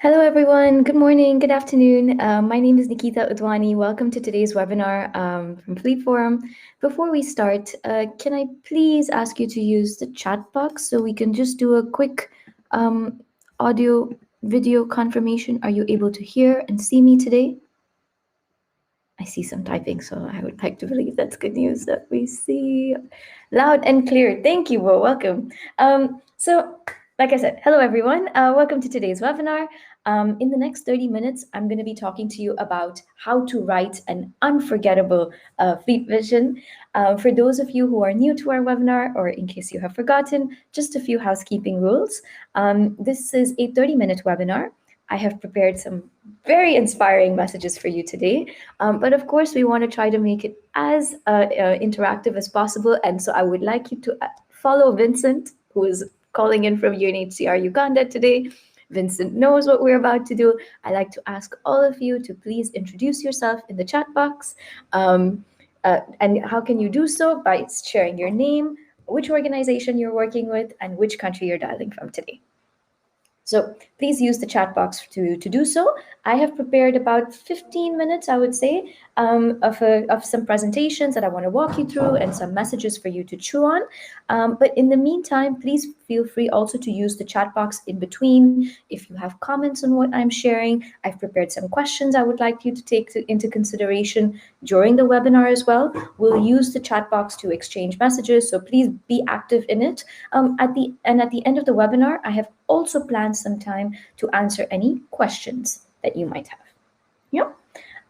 Hello, everyone. Good morning, good afternoon. My name is Nikita Udwani. Welcome to today's webinar from Fleet Forum. Before we start, can I please ask you to use the chat box so we can just do a quick audio video confirmation? Are you able to hear and see me today? I see some typing, so I would like to believe that's good news that we see loud and clear. Thank you, Bo. Welcome. Like I said, hello, everyone. Welcome to today's webinar. In the next 30 minutes, I'm going to be talking to you about how to write an unforgettable fleet vision. For those of you who are new to our webinar, or in case you have forgotten, just a few housekeeping rules. This is a 30-minute webinar. I have prepared some very inspiring messages for you today. But of course, we want to try to make it as interactive as possible. And so I would like you to follow Vincent, who is calling in from UNHCR Uganda today. Vincent knows what we're about to do. I like to ask all of you to please introduce yourself in the chat box. And how can you do so? By sharing your name, which organization you're working with, and which country you're dialing from today. So please use the chat box to do so. I have prepared about 15 minutes, I would say, of some presentations that I want to walk you through and some messages for you to chew on. But in the meantime, please feel free also to use the chat box in between. If you have comments on what I'm sharing, I've prepared some questions I would like you to take into consideration during the webinar as well. We'll use the chat box to exchange messages, so please be active in it. At the end of the webinar, I have also planned some time to answer any questions that you might have. Yeah.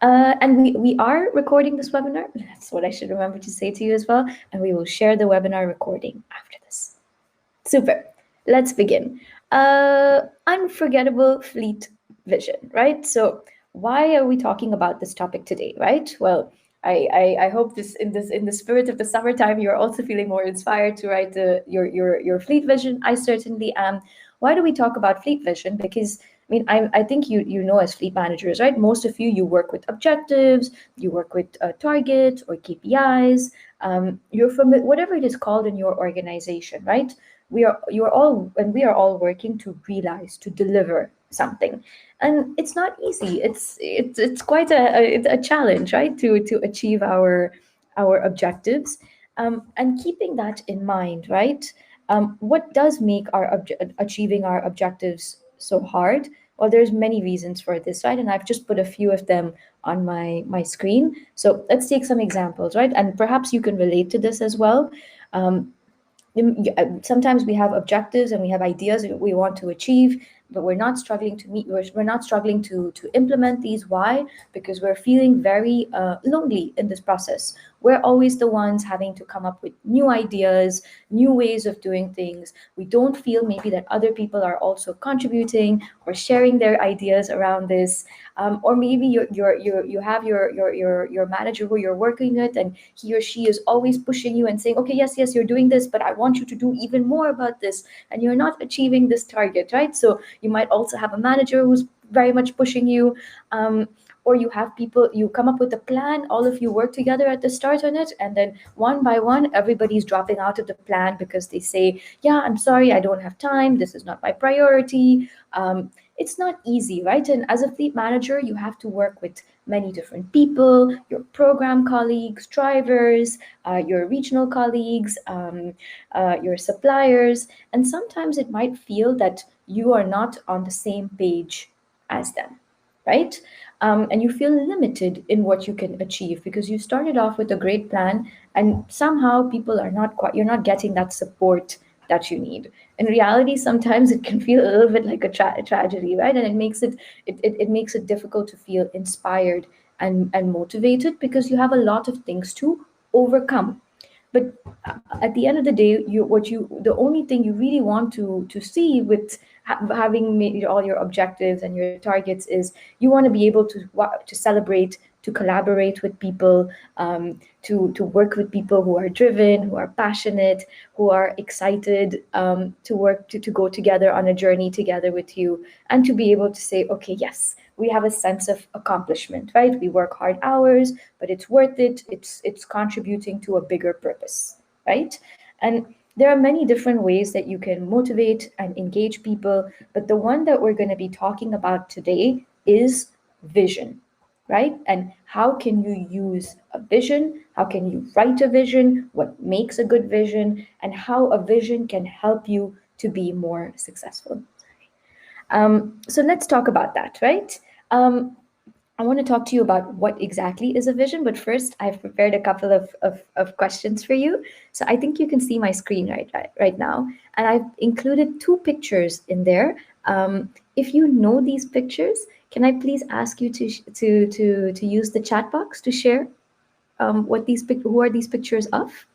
And we are recording this webinar. That's what I should remember to say to you as well. And we will share the webinar recording after this. Super. Let's begin. Unforgettable fleet vision, right? So why are we talking about this topic today, right? Well, I hope in the spirit of the summertime, you're also feeling more inspired to write your fleet vision. I certainly am. Why do we talk about fleet vision? Because I think you know, as fleet managers, right? Most of you work with objectives, you work with targets or KPIs. You're familiar, whatever it is called in your organization, right? We are all working to realize, to deliver something, and it's not easy. It's quite a challenge, right? To achieve our objectives, and keeping that in mind, right? What does make achieving our objectives so hard? Well, there's many reasons for this, right? And I've just put a few of them on my screen. So let's take some examples, right? And perhaps you can relate to this as well. Sometimes we have objectives and we have ideas that we want to achieve, but we're not struggling to meet. We're not struggling to implement these. Why? Because we're feeling very lonely in this process. We're always the ones having to come up with new ideas, new ways of doing things. We don't feel maybe that other people are also contributing or sharing their ideas around this. Or maybe you have your manager who you're working with, and he or she is always pushing you and saying, okay, yes, you're doing this, but I want you to do even more about this, and you're not achieving this target, right? So you might also have a manager who's very much pushing you. Or you have people, you come up with a plan, all of you work together at the start on it, and then one by one, everybody's dropping out of the plan because they say, yeah, I'm sorry, I don't have time, this is not my priority. It's not easy, right? And as a fleet manager, you have to work with many different people, your program colleagues, drivers, your regional colleagues, your suppliers, and sometimes it might feel that you are not on the same page as them, right? And you feel limited in what you can achieve because you started off with a great plan, and somehow people are not quite, you're not getting that support that you need. In reality, sometimes it can feel a little bit like a tragedy, right? And it makes it difficult to feel inspired and motivated because you have a lot of things to overcome. But at the end of the day, the only thing you really want to see with having made all your objectives and your targets is you want to be able to celebrate, to collaborate with people, to work with people who are driven, who are passionate, who are excited, to work to go together on a journey together with you, and to be able to say, okay, yes, we have a sense of accomplishment, right? We work hard hours, but it's worth it. It's contributing to a bigger purpose, right? And There are many different ways that you can motivate and engage people, but the one that we're going to be talking about today is vision, right? And how can you use a vision? How can you write a vision? What makes a good vision? And how a vision can help you to be more successful. So let's talk about that, right? I want to talk to you about what exactly is a vision, but first I've prepared a couple of questions for you. So I think you can see my screen right now, and I've included two pictures in there. If you know these pictures, can I please ask you to use the chat box to share who are these pictures of?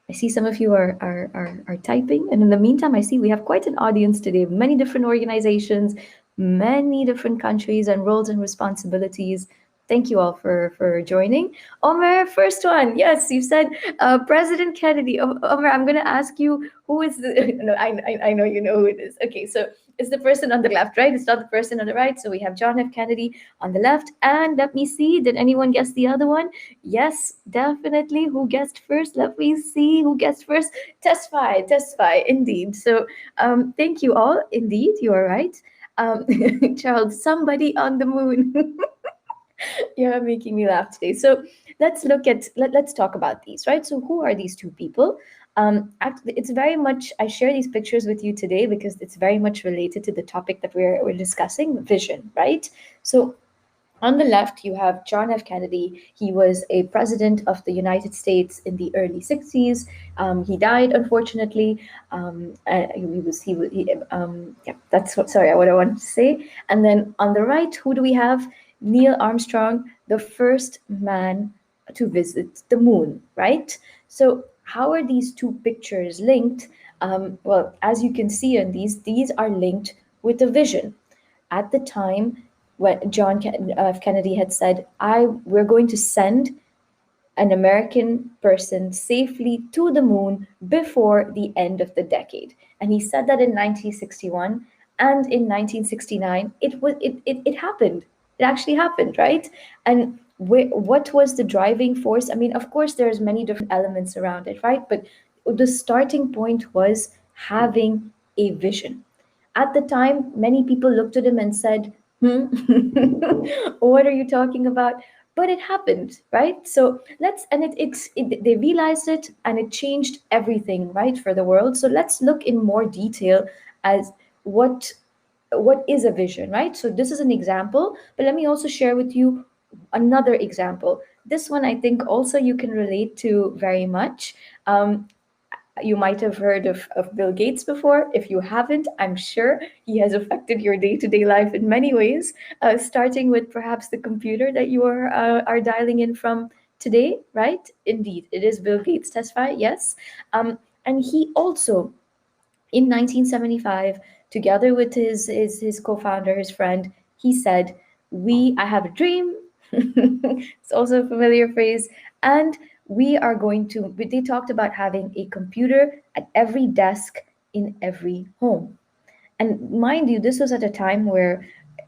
I see some of you are typing. And in the meantime, I see we have quite an audience today, many different organizations, many different countries and roles and responsibilities. Thank you all for joining. Omer, first one. Yes, you said President Kennedy. Omer, I'm going to ask you who is the. No, I know you know who it is. Okay, so it's the person on the left, right? It's not the person on the right. So we have John F. Kennedy on the left. And let me see, did anyone guess the other one? Yes, definitely. Who guessed first? Let me see who guessed first. Testify, testify, indeed. So thank you all. Indeed, you are right. Charles, somebody on the moon. You're making me laugh today. So let's talk about these, right? So who are these two people? It's very much, I share these pictures with you today because it's very much related to the topic that we're discussing, vision, right? So on the left, you have John F. Kennedy. He was a president of the United States in the early 60s. He died, unfortunately. Yeah, that's what I wanted to say. And then on the right, who do we have? Neil Armstrong, the first man to visit the moon, right? So, how are these two pictures linked? Well, as you can see in these are linked with a vision. At the time, when Kennedy had said, we're going to send an American person safely to the moon before the end of the decade. And he said that in 1961, and in 1969 it happened. It actually happened, right? And what was the driving force? I mean, of course there's many different elements around it, right? But the starting point was having a vision. At the time, many people looked at him and said, hmm, what are you talking about? But it happened, right? So and they realized it and it changed everything, right, for the world. So let's look in more detail as what what is a vision, right? So this is an example, but let me also share with you another example. This one I think also you can relate to very much. You might have heard of Bill Gates before. If you haven't, I'm sure he has affected your day to day life in many ways, starting with perhaps the computer that you are dialing in from today, right? Indeed, it is Bill Gates. Testify, yes. And he also, in 1975, together with his co-founder, his friend, he said, I have a dream. It's also a familiar phrase. And we are going to, they talked about having a computer at every desk in every home. And mind you, this was at a time where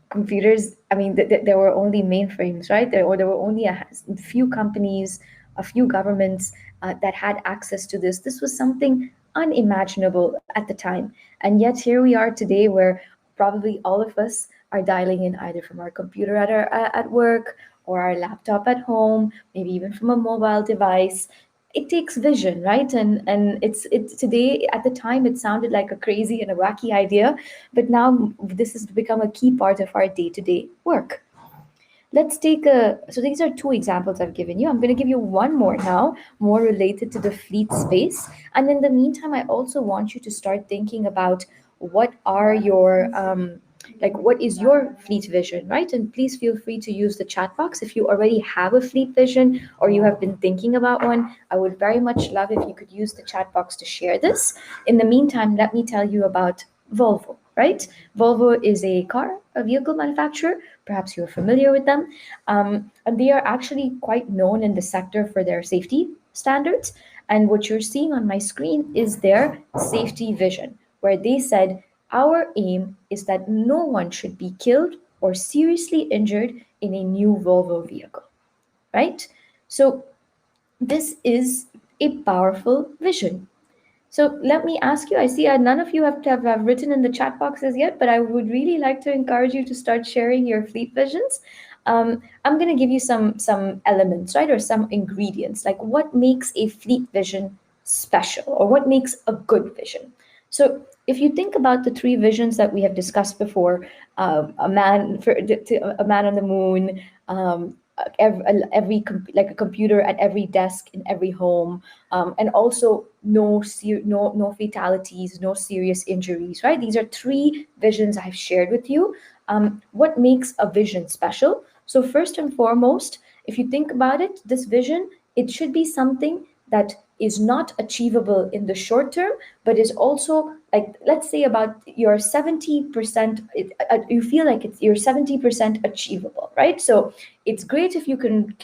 computers, I mean, there were only mainframes, right? There were only a few companies, a few governments that had access to this. This was something unimaginable at the time. And yet here we are today where probably all of us are dialing in either from our computer at work or our laptop at home, maybe even from a mobile device. It takes vision, right? And it's today, at the time it sounded like a crazy and a wacky idea, but now this has become a key part of our day-to-day work. Let's take a, so these are two examples I've given you. I'm going to give you one more now, more related to the fleet space. And in the meantime, I also want you to start thinking about what are your like what is your fleet vision, right? And please feel free to use the chat box if you already have a fleet vision or you have been thinking about one. I would very much love if you could use the chat box to share this. In the meantime, let me tell you about Volvo, right? Volvo is a vehicle manufacturer. Perhaps you're familiar with them. And they are actually quite known in the sector for their safety standards. And what you're seeing on my screen is their safety vision, where they said, our aim is that no one should be killed or seriously injured in a new Volvo vehicle, right? So this is a powerful vision? So let me ask you. I see none of you have written in the chat boxes yet, but I would really like to encourage you to start sharing your fleet visions. I'm going to give you some elements, right, or some ingredients, like what makes a fleet vision special, or what makes a good vision. So if you think about the three visions that we have discussed before, a man on the moon, like a computer at every desk in every home, and also no fatalities, no serious injuries. Right? These are three visions I've shared with you. What makes a vision special? So first and foremost, if you think about it, this vision, it should be something that is not achievable in the short term, but is also, like, let's say about your 70%, you feel like it's your 70% achievable, right? So it's great if you can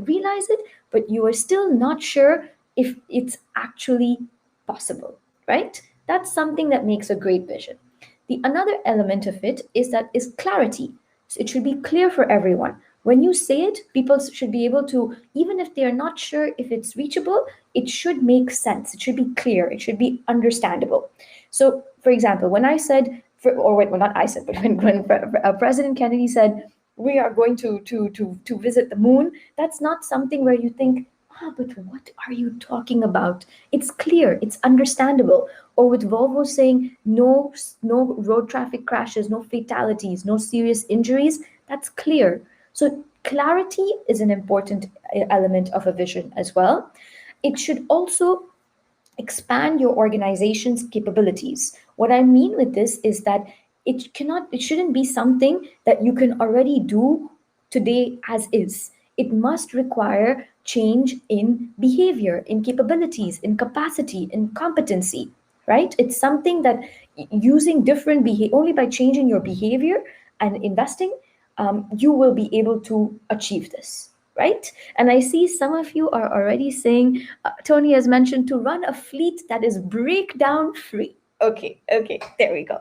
realize it, but you are still not sure if it's actually possible, right? That's something that makes a great vision. The another element of it is clarity. So it should be clear for everyone. When you say it, people should be able to, even if they are not sure if it's reachable, it should make sense. It should be clear. It should be understandable. So, for example, when I said, or wait, well, not I said, but when President Kennedy said, we are going to visit the moon, that's not something where you think, but what are you talking about? It's clear, it's understandable. Or with Volvo saying no road traffic crashes, no fatalities, no serious injuries, that's clear. So clarity is an important element of a vision as well. It should also expand your organization's capabilities. What I mean with this is that it shouldn't be something that you can already do today as is. It must require change in behavior, in capabilities, in capacity, in competency, right? It's something that using different behavior, only by changing your behavior and investing, you will be able to achieve this, right? And I see some of you are already saying, Tony has mentioned to run a fleet that is breakdown free. Okay, okay, there we go.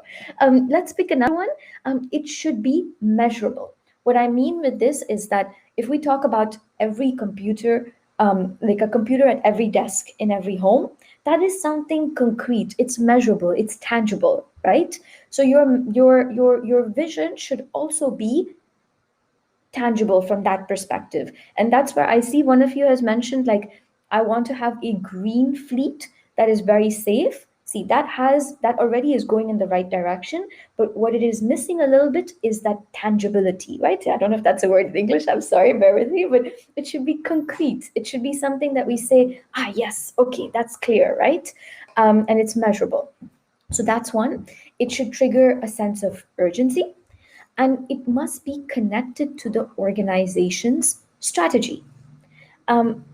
Let's pick another one. It should be measurable. What I mean with this is that if we talk about every computer, like a computer at every desk in every home, that is something concrete. It's measurable. It's tangible, right? So your vision should also be tangible from that perspective. And that's where I see one of you has mentioned, like, I want to have a green fleet that is very safe. See, that already is going in the right direction, but what it is missing a little bit is that tangibility, right? I don't know if that's a word in English, I'm sorry, bear with me, but it should be concrete. It should be something that we say, yes, okay, that's clear, right? And it's measurable. So that's one. It should trigger a sense of urgency, and it must be connected to the organization's strategy.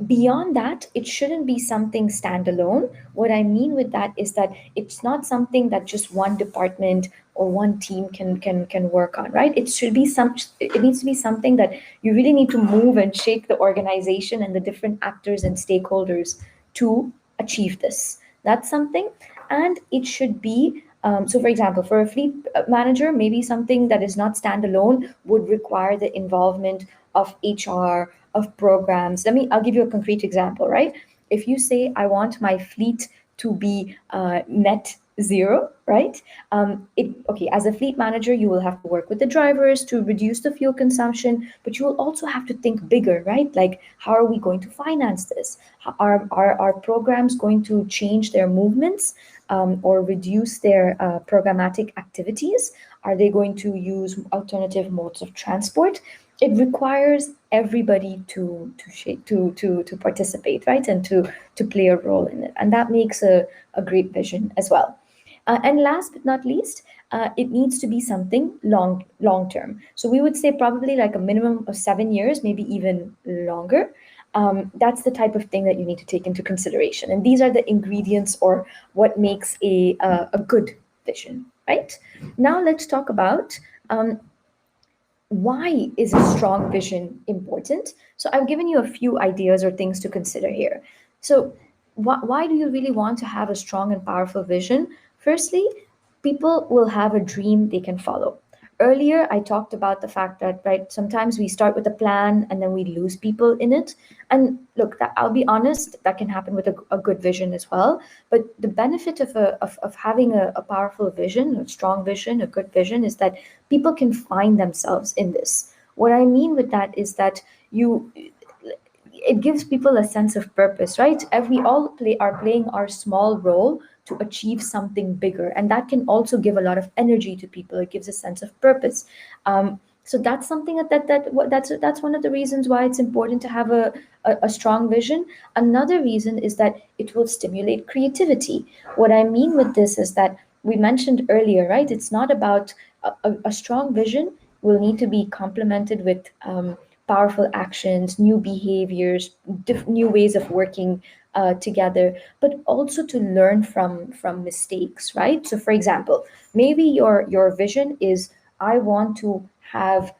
Beyond that, it shouldn't be something standalone. What I mean with that is that it's not something that just one department or one team can work on, right? It should be it needs to be something that you really need to move and shake the organization and the different actors and stakeholders to achieve this. That's something. And it should be, so for example, for a fleet manager, maybe something that is not standalone would require the involvement of HR, of programs. I'll give you a concrete example, right? If you say, I want my fleet to be net zero, right? Okay, as a fleet manager, you will have to work with the drivers to reduce the fuel consumption, but you will also have to think bigger, right? Like, how are we going to finance this? Are programs going to change their movements, or reduce their programmatic activities? Are they going to use alternative modes of transport? It requires everybody to participate, right, and to play a role in it, and that makes a great vision as well. And last but not least, it needs to be something long term. So we would say probably like a minimum of 7 years, maybe even longer. That's the type of thing that you need to take into consideration, and these are the ingredients, or what makes a good vision, right? Now let's talk about, why is a strong vision important? So I've given you a few ideas or things to consider here. So why do you really want to have a strong and powerful vision? Firstly, people will have a dream they can follow. Earlier, I talked about the fact that, right, sometimes we start with a plan and then we lose people in it. And look, that, I'll be honest, that can happen with a good vision as well. But the benefit of having a powerful vision, a strong vision, a good vision, is that people can find themselves in this. What I mean with that is that you it gives people a sense of purpose, right? We all are playing our small role to achieve something bigger, and that can also give a lot of energy to people. It gives a sense of purpose. So that's something that's one of the reasons why it's important to have a strong vision. Another reason is that it will stimulate creativity. What I mean with this is that we mentioned earlier, right? It's not about a strong vision will need to be complemented with powerful actions, new behaviors, new ways of working together, but also to learn from mistakes, right? So, for example, maybe your vision is I want to have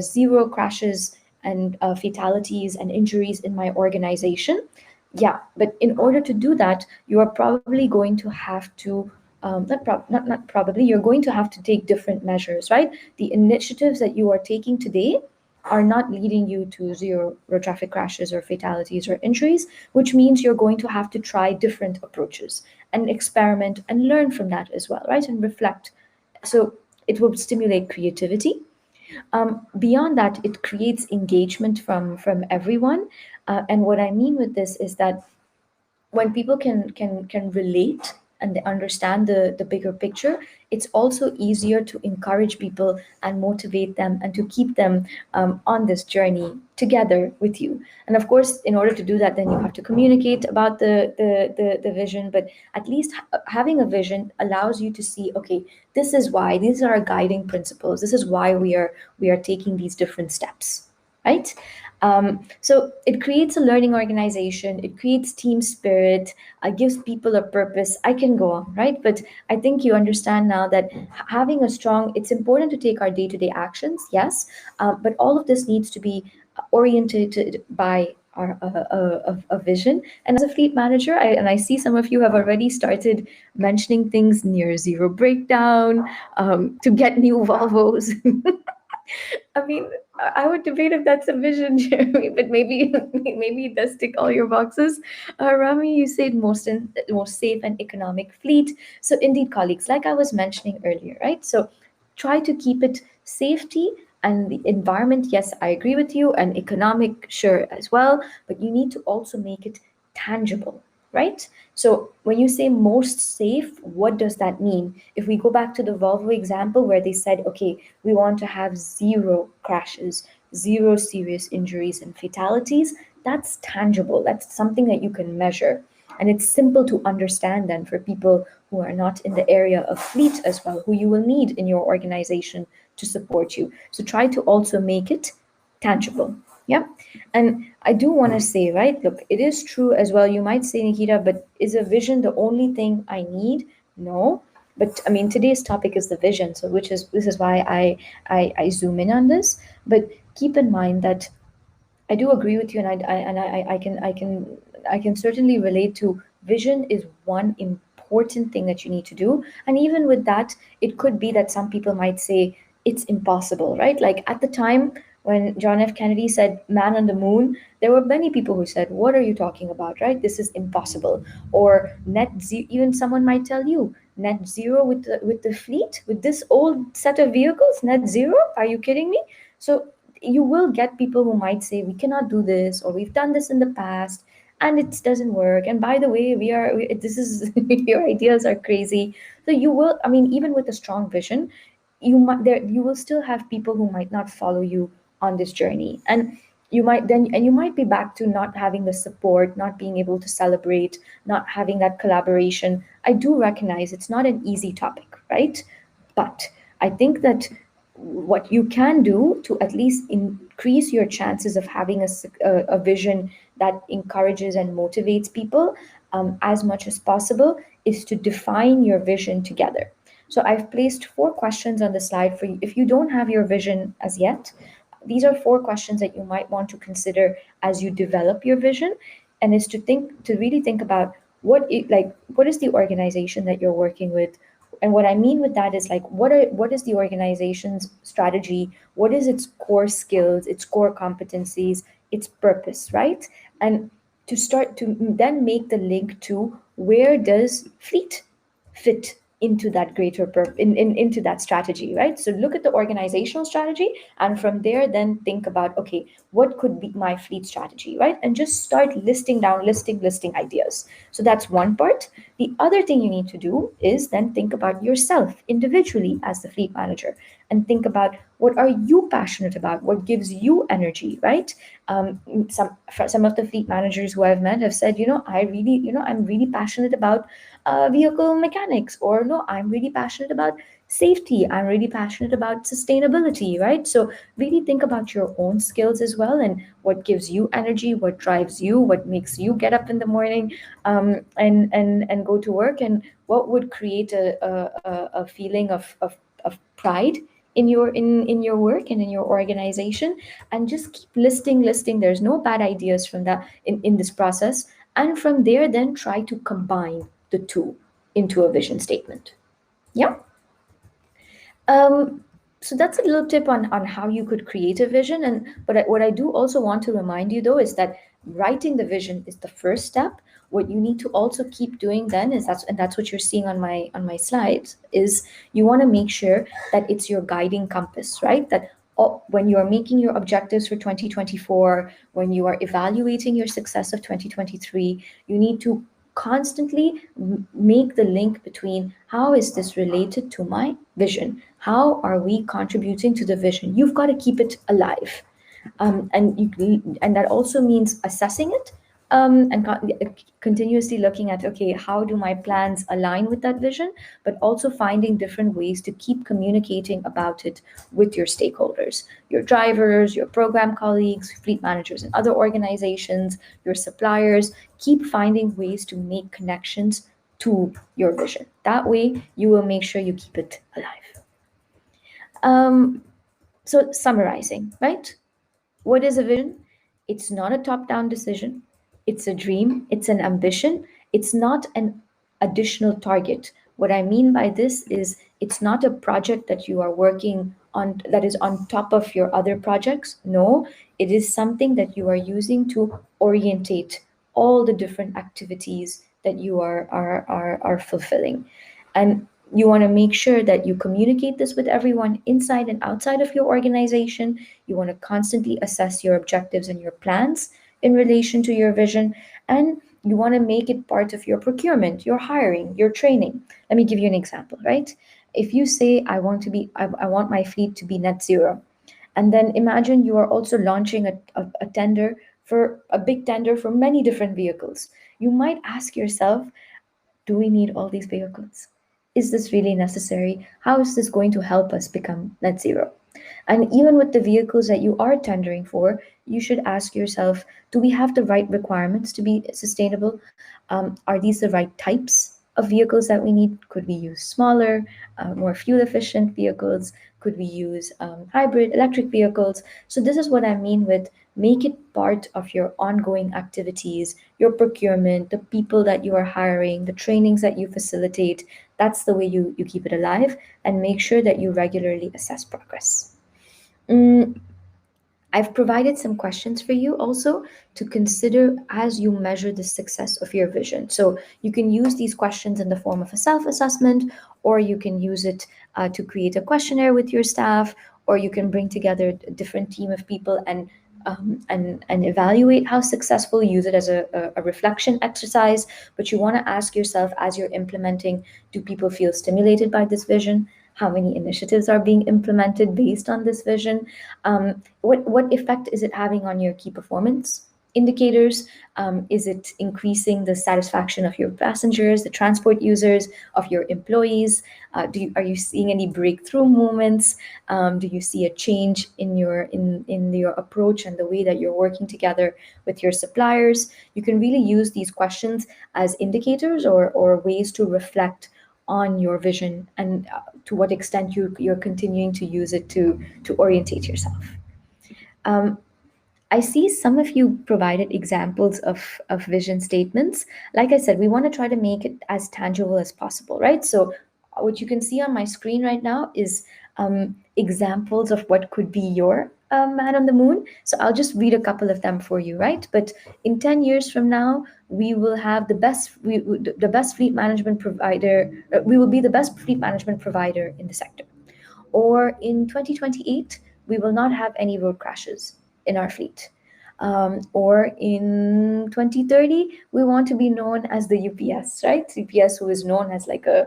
zero crashes and fatalities and injuries in my organization. Yeah, but in order to do that, you are probably going to have to not probably, you're going to have to take different measures, right? The initiatives that you are taking today are not leading you to zero road traffic crashes or fatalities or injuries, which means you're going to have to try different approaches and experiment and learn from that as well, right? And reflect. So it will stimulate creativity. Beyond that, it creates engagement from everyone. And what I mean with this is that when people can relate and they understand the bigger picture, it's also easier to encourage people and motivate them and to keep them on this journey together with you. And of course, in order to do that, then you have to communicate about the vision. But at least having a vision allows you to see, okay, this is why, these are our guiding principles, this is why we are taking these different steps, right? So it creates a learning organization, it creates team spirit, gives people a purpose. I can go on, right? But I think you understand now that having a strong, it's important to take our day to day actions, yes, but all of this needs to be oriented by a vision. And as a fleet manager, and I see some of you have already started mentioning things near zero breakdown, to get new Volvos. I mean, I would debate if that's a vision, Jeremy, but maybe maybe it does tick all your boxes. Rami, you said most safe and economic fleet. So indeed, colleagues, like I was mentioning earlier, right? So try to keep it safety and the environment. Yes, I agree with you, and economic, sure as well. But you need to also make it tangible, right? So when you say most safe, what does that mean? If we go back to the Volvo example where they said, okay, we want to have zero crashes, zero serious injuries and fatalities, that's tangible. That's something that you can measure. And it's simple to understand then for people who are not in the area of fleet as well, who you will need in your organization to support you. So try to also make it tangible. Yeah. And I do want to say, right, look, it is true as well. You might say, Nikita, but is a vision the only thing I need? No. But I mean, today's topic is the vision. So which is this is why I zoom in on this. But keep in mind that I do agree with you, and I can certainly relate to vision is one important thing that you need to do. And even with that, it could be that some people might say it's impossible, right? Like at the time when John F. Kennedy said man on the moon, there were many people who said, what are you talking about, right? This is impossible. Or net zero, even someone might tell you, net zero with the fleet, with this old set of vehicles, net zero? Are you kidding me? So you will get people who might say we cannot do this or we've done this in the past and it doesn't work, and by the way this is your ideas are crazy. So you will, I mean, even with a strong vision, you will still have people who might not follow you on this journey, and you might be back to not having the support, not being able to celebrate, not having that collaboration. I do recognize it's not an easy topic, right? But I think that what you can do to at least increase your chances of having a vision that encourages and motivates people as much as possible is to define your vision together. So I've placed 4 questions on the slide for you. If you don't have your vision as yet, these are 4 questions that you might want to consider as you develop your vision, and is to really think about what is the organization that you're working with, And what I mean with that is like, what is the organization's strategy? What is its core skills, its core competencies, its purpose, right? And to start to then make the link to where does fleet fit into that greater into that strategy, right? So look at the organizational strategy, and from there then think about, okay, what could be my fleet strategy, right? And just start listing down, listing ideas. So that's one part. The other thing you need to do is then think about yourself individually as the fleet manager, and think about what are you passionate about, what gives you energy, right? Some of the fleet managers who I've met have said, I'm really passionate about vehicle mechanics, or no, I'm really passionate about safety, I'm really passionate about sustainability, right? So really think about your own skills as well, and what gives you energy, what drives you, what makes you get up in the morning, and go to work, and what would create a feeling of pride in your work and in your organization. And just keep listing. There's no bad ideas from that in this process. And from there then try to combine the two into a vision statement. Yeah. um, so that's a little tip on how you could create a vision. And what I do also want to remind you though is that writing the vision is the first step. What you need to also keep doing then is that's what you're seeing on my slides, is you want to make sure that it's your guiding compass, right? That when you are making your objectives for 2024, when you are evaluating your success of 2023, you need to constantly make the link between how is this related to my vision? How are we contributing to the vision? You've got to keep it alive. And that also means assessing it, continuously looking at, okay, how do my plans align with that vision, but also finding different ways to keep communicating about it with your stakeholders, your drivers, your program colleagues, fleet managers and other organizations, your suppliers. Keep finding ways to make connections to your vision. That way you will make sure you keep it alive. um, so summarizing, right? What is a vision? It's not a top down decision. It's a dream. It's an ambition. It's not an additional target. What I mean by this is it's not a project that you are working on that is on top of your other projects. No, it is something that you are using to orientate all the different activities that you are fulfilling. And you want to make sure that you communicate this with everyone inside and outside of your organization. You want to constantly assess your objectives and your plans in relation to your vision. And you want to make it part of your procurement, your hiring, your training. Let me give you an example, right? If you say, I want my fleet to be net zero, and then imagine you are also launching a tender, for a big tender for many different vehicles. You might ask yourself, do we need all these vehicles? Is this really necessary? How is this going to help us become net zero? And even with the vehicles that you are tendering for, you should ask yourself, do we have the right requirements to be sustainable? Are these the right types of vehicles that we need? Could we use smaller, more fuel efficient vehicles? Could we use hybrid electric vehicles? So, this is what I mean with make it part of your ongoing activities, your procurement, the people that you are hiring, the trainings that you facilitate. That's the way you keep it alive, and make sure that you regularly assess progress. Mm, I've provided some questions for you also to consider as you measure the success of your vision. So you can use these questions in the form of a self assessment, or you can use it to create a questionnaire with your staff, or you can bring together a different team of people and evaluate how successful. Use it as a reflection exercise. But you want to ask yourself as you're implementing, do people feel stimulated by this vision? How many initiatives are being implemented based on this vision? What effect is it having on your key performance indicators? Is it increasing the satisfaction of your passengers, the transport users, of your employees? Are you seeing any breakthrough moments? Do you see a change in your approach and the way that you're working together with your suppliers? You can really use these questions as indicators, or ways to reflect on your vision, and to what extent you're continuing to use it to orientate yourself. Um, I see some of you provided examples of vision statements. Like I said, we want to try to make it as tangible as possible, right? So what you can see on my screen right now is examples of what could be your man on the moon. So I'll just read a couple of them for you, right? But in 10 years from now, we will have the best fleet management provider. We will be the best fleet management provider in the sector. Or in 2028, we will not have any road crashes in our fleet. Or in 2030, we want to be known as the UPS, right? UPS, who is known as like a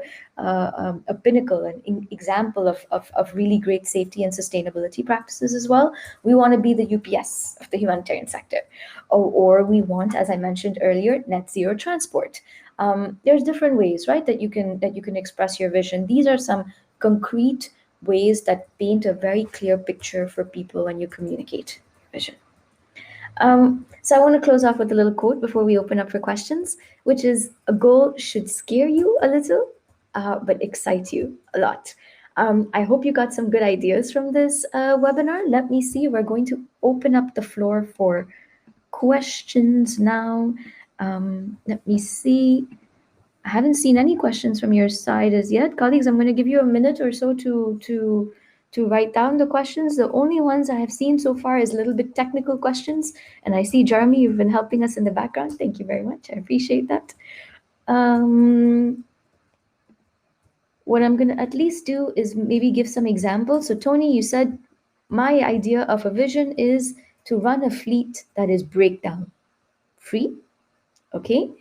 pinnacle, an example of really great safety and sustainability practices as well. We want to be the UPS of the humanitarian sector. Or we want, as I mentioned earlier, net zero transport. There's different ways, right, that you can express your vision. These are some concrete ways that paint a very clear picture for people when you communicate vision. So I want to close off with a little quote before we open up for questions, which is a goal should scare you a little, but excite you a lot. I hope you got some good ideas from this webinar. Let me see. We're going to open up the floor for questions now. Let me see. I haven't seen any questions from your side as yet. Colleagues, I'm going to give you a minute or so to write down the questions. The only ones I have seen so far is a little bit technical questions. And I see, Jeremy, you've been helping us in the background. Thank you very much. I appreciate that. What I'm going to at least do is maybe give some examples. So, Tony, you said my idea of a vision is to run a fleet that is breakdown free. Okay.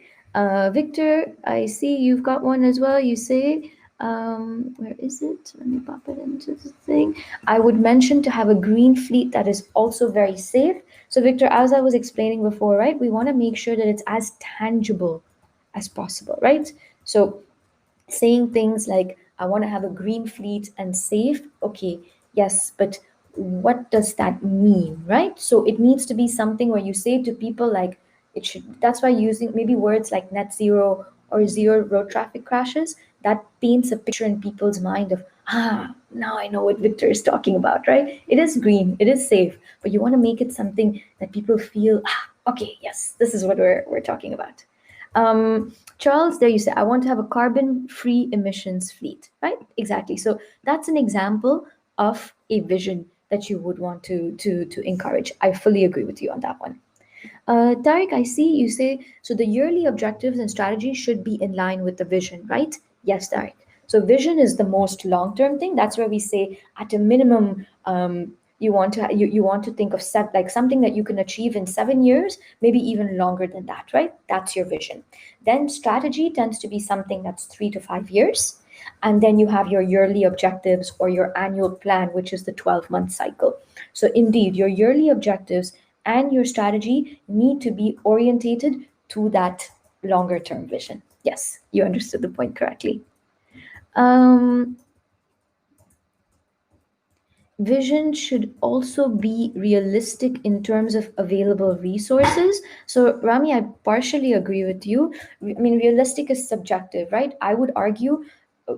Victor, I see you've got one as well. You say, where is it? Let me pop it into the thing. I would mention to have a green fleet that is also very safe. So, Victor, as I was explaining before, right, we want to make sure that it's as tangible as possible, right? So, saying things like, I want to have a green fleet and safe. Okay, yes, but what does that mean, right? So it needs to be something where you say to people like, it should, that's why using maybe words like net zero or zero road traffic crashes, that paints a picture in people's mind of, now I know what Victor is talking about, right? It is green, it is safe, but you want to make it something that people feel, okay, yes, this is what we're talking about. Charles, there you say, I want to have a carbon-free emissions fleet, right? Exactly. So that's an example of a vision that you would want to encourage. I fully agree with you on that one. Tariq, I see you say, so the yearly objectives and strategy should be in line with the vision, right? Yes, Tariq. So vision is the most long-term thing. That's where we say at a minimum, you want to think of set like something that you can achieve in 7 years, maybe even longer than that, right? That's your vision. Then strategy tends to be something that's 3 to 5 years. And then you have your yearly objectives or your annual plan, which is the 12-month cycle. So indeed, your yearly objectives and your strategy need to be orientated to that longer term vision. Yes, you understood the point correctly. Um, Vision should also be realistic in terms of available resources. So, Rami, I partially agree with you. I mean, realistic is subjective, right? I would argue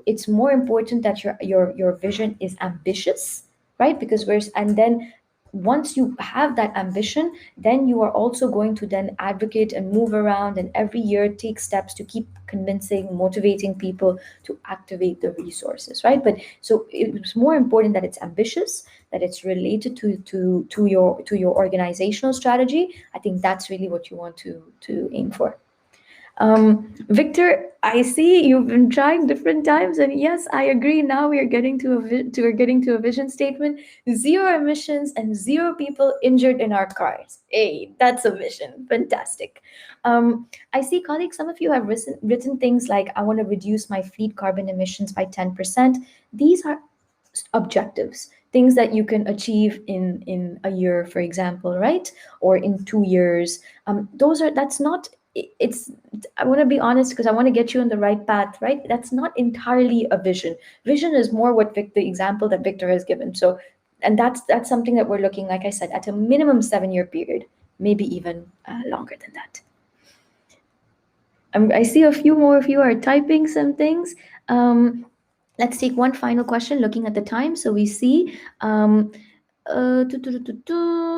it's more important that your vision is ambitious, right? Because and then once you have that ambition, then you are also going to then advocate and move around and every year take steps to keep convincing, motivating people to activate the resources, right? But so it's more important that it's ambitious, that it's related to your organizational strategy. I think that's really what you want to aim for. Victor, I see you've been trying different times, and yes, I agree. Now we are getting to a vision statement: zero emissions and zero people injured in our cars. Hey, that's a vision. Fantastic. I see, colleagues, some of you have written things like, "I want to reduce my fleet carbon emissions by 10%." These are objectives, things that you can achieve in a year, for example, right, or in 2 years. That's not it's I want to be honest because I want to get you on the right path, right? That's not entirely a vision. Vision is more what the example that Victor has given. So, and that's something that we're looking, like I said, at a minimum 7 year period, maybe even longer than that. I see a few more of you are typing some things. Let's take one final question looking at the time. So we see,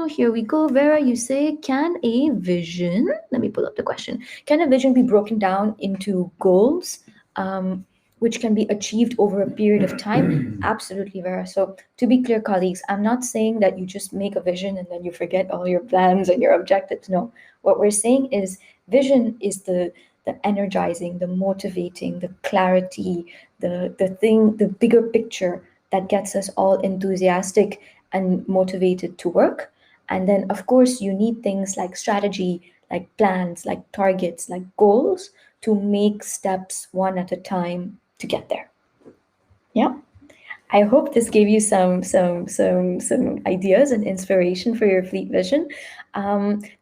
here we go. Vera, you say, can a vision, let me pull up the question. Can a vision be broken down into goals? which can be achieved over a period of time, absolutely, Vera. So, to be clear, colleagues, I'm not saying that you just make a vision and then you forget all your plans and your objectives. No, what we're saying is vision is the energizing, the motivating, the clarity, the thing, the bigger picture that gets us all enthusiastic and motivated to work. And then, of course, you need things like strategy, like plans, like targets, like goals to make steps one at a time to get there. Yeah. I hope this gave you some ideas and inspiration for your fleet vision.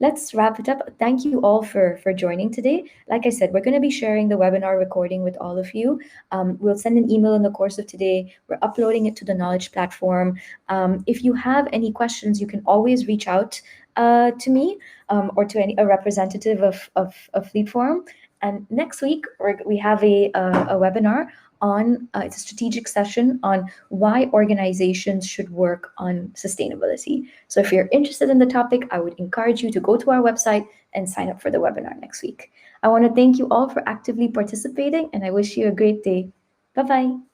Let's wrap it up. Thank you all for joining today. Like I said, we're going to be sharing the webinar recording with all of you. We'll send an email in the course of today. We're uploading it to the Knowledge platform. If you have any questions, you can always reach out to me or to a representative of Fleet Forum. And next week, we have a webinar on it's a strategic session on why organizations should work on sustainability. So if you're interested in the topic, I would encourage you to go to our website and sign up for the webinar next week. I want to thank you all for actively participating, and I wish you a great day. Bye bye.